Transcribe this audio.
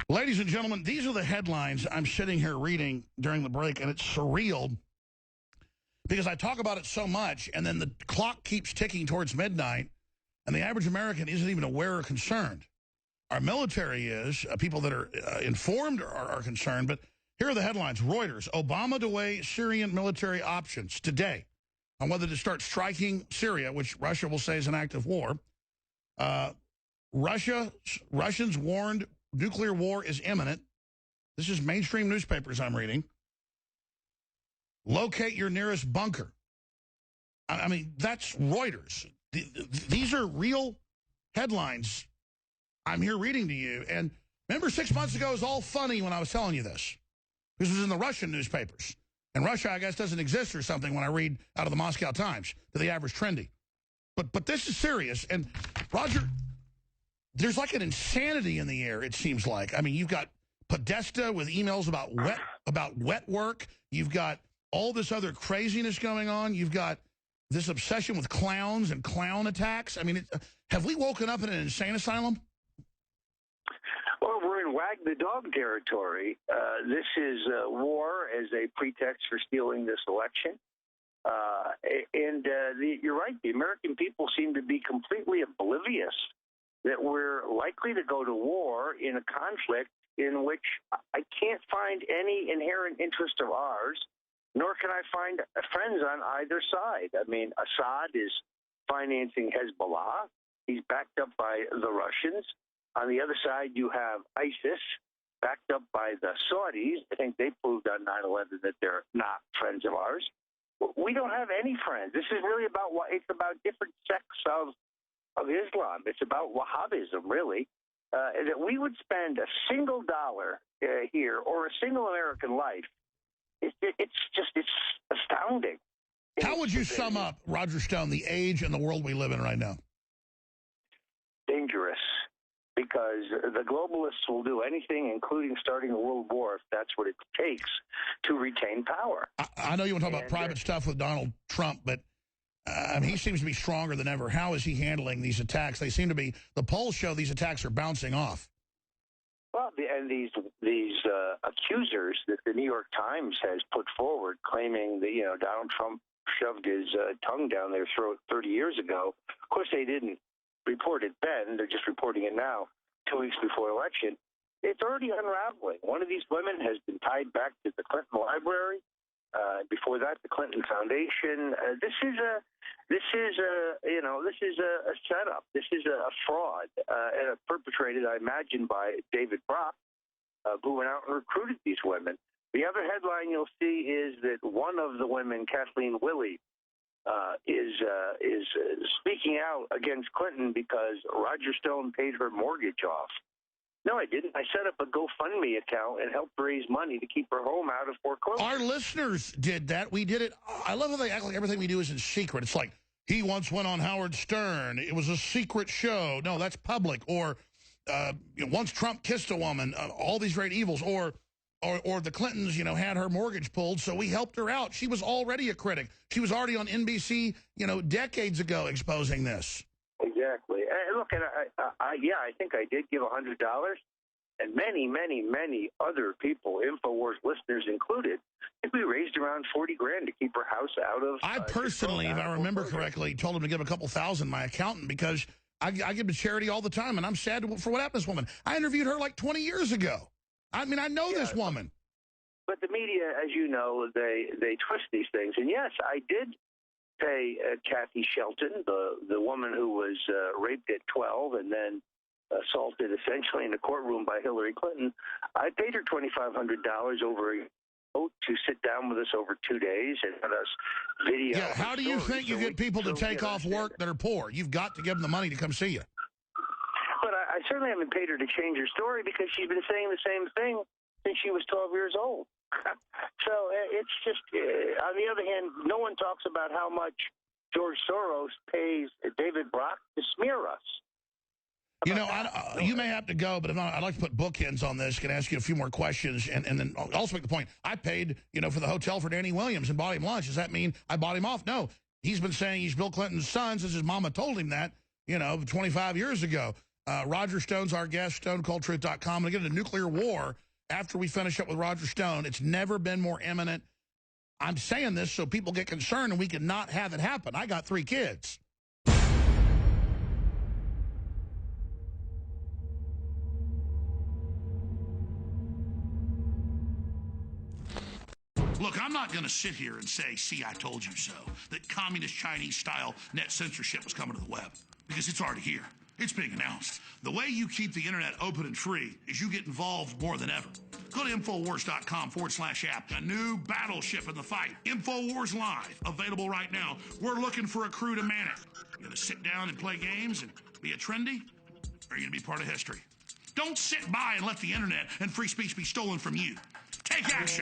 Ladies and gentlemen, these are the headlines I'm sitting here reading during the break, and it's surreal because I talk about it so much, and then the clock keeps ticking towards midnight, and the average American isn't even aware or concerned. Our military is, people that are informed are concerned, but here are the headlines. Reuters, Obama to weigh Syrian military options today on whether to start striking Syria, which Russia will say is an act of war. Russians warned nuclear war is imminent. This is mainstream newspapers I'm reading. Locate your nearest bunker. I mean, that's Reuters. These are real headlines I'm here reading to you. And remember 6 months ago, it was all funny when I was telling you this. This was in the Russian newspapers. And Russia, I guess, doesn't exist or something when I read out of the Moscow Times to the average trendy. But this is serious. And, Roger, there's like an insanity in the air, it seems like. I mean, you've got Podesta with emails about wet work. You've got all this other craziness going on. You've got this obsession with clowns and clown attacks. I mean, have we woken up in an insane asylum? Well, we're in wag the dog territory. This is war as a pretext for stealing this election. You're right. The American people seem to be completely oblivious that we're likely to go to war in a conflict in which I can't find any inherent interest of ours, nor can I find friends on either side. I mean, Assad is financing Hezbollah. He's backed up by the Russians. On the other side, you have ISIS, backed up by the Saudis. I think they proved on 9/11 that they're not friends of ours. We don't have any friends. This is really about it's about different sects of Islam. It's about Wahhabism, really. That we would spend a single dollar here or a single American life. It's astounding. How would you sum up, Roger Stone, the age and the world we live in right now? Dangerous. Because the globalists will do anything, including starting a world war, if that's what it takes to retain power. I know you want to talk about private stuff with Donald Trump, but he seems to be stronger than ever. How is he handling these attacks? They seem to be, the polls show these attacks are bouncing off. Well, and these accusers that the New York Times has put forward, claiming that Donald Trump shoved his tongue down their throat 30 years ago. Of course, they didn't report it then. They're just reporting it now, 2 weeks before election. It's already unraveling. One of these women has been tied back to the Clinton Library. Before that, the Clinton Foundation. This is a setup. This is a fraud, and perpetrated, I imagine, by David Brock, who went out and recruited these women. The other headline you'll see is that one of the women, Kathleen Willey, is speaking out against Clinton because Roger Stone paid her mortgage off. No, I didn't. I set up a GoFundMe account and helped raise money to keep her home out of foreclosure. Our listeners did that. We did it. I love how they act like everything we do is in secret. It's like, he once went on Howard Stern. It was a secret show. No, that's public. Or once Trump kissed a woman, all these great evils. Or the Clintons, had her mortgage pulled, so we helped her out. She was already a critic. She was already on NBC, decades ago exposing this. Exactly. Look, and I think I did give $100, and many, many, many other people, InfoWars listeners included, I think we raised around $40,000 to keep her house out of. I personally, if I remember correctly, told him to give a couple thousand, my accountant, because I give to charity all the time, and I'm sad for what happened to this woman. I interviewed her like 20 years ago. I mean, I know this woman. But the media, as you know, they twist these things. And yes, I did pay Kathy Shelton, the woman who was raped at 12 and then assaulted essentially in a courtroom by Hillary Clinton. I paid her $2,500 over a vote to sit down with us over 2 days and let us video. Yeah, how do you think you get people to take off work that are poor? You've got to give them the money to come see you. But I certainly haven't paid her to change her story because she's been saying the same thing since she was 12 years old. So it's just, on the other hand, no one talks about how much George Soros pays David Brock to smear us. You may have to go, but I'd like to put bookends on this. Can ask you a few more questions, and then also make the point. I paid, for the hotel for Danny Williams and bought him lunch. Does that mean I bought him off? No. He's been saying he's Bill Clinton's son since his mama told him that. 25 years ago. Roger Stone's our guest, StoneColdTruth.com. We're going to get into nuclear war after we finish up with Roger Stone. It's never been more imminent. I'm saying this so people get concerned and we can not have it happen. I got 3 kids. Look, I'm not going to sit here and say, see, I told you so, that communist Chinese-style net censorship was coming to the web, because it's already here. It's being announced. The way you keep the internet open and free is you get involved more than ever. Go to Infowars.com/app. A new battleship in the fight. Infowars Live. Available right now. We're looking for a crew to man it. You going to sit down and play games and be a trendy? Or are you going to be part of history? Don't sit by and let the internet and free speech be stolen from you. Take action.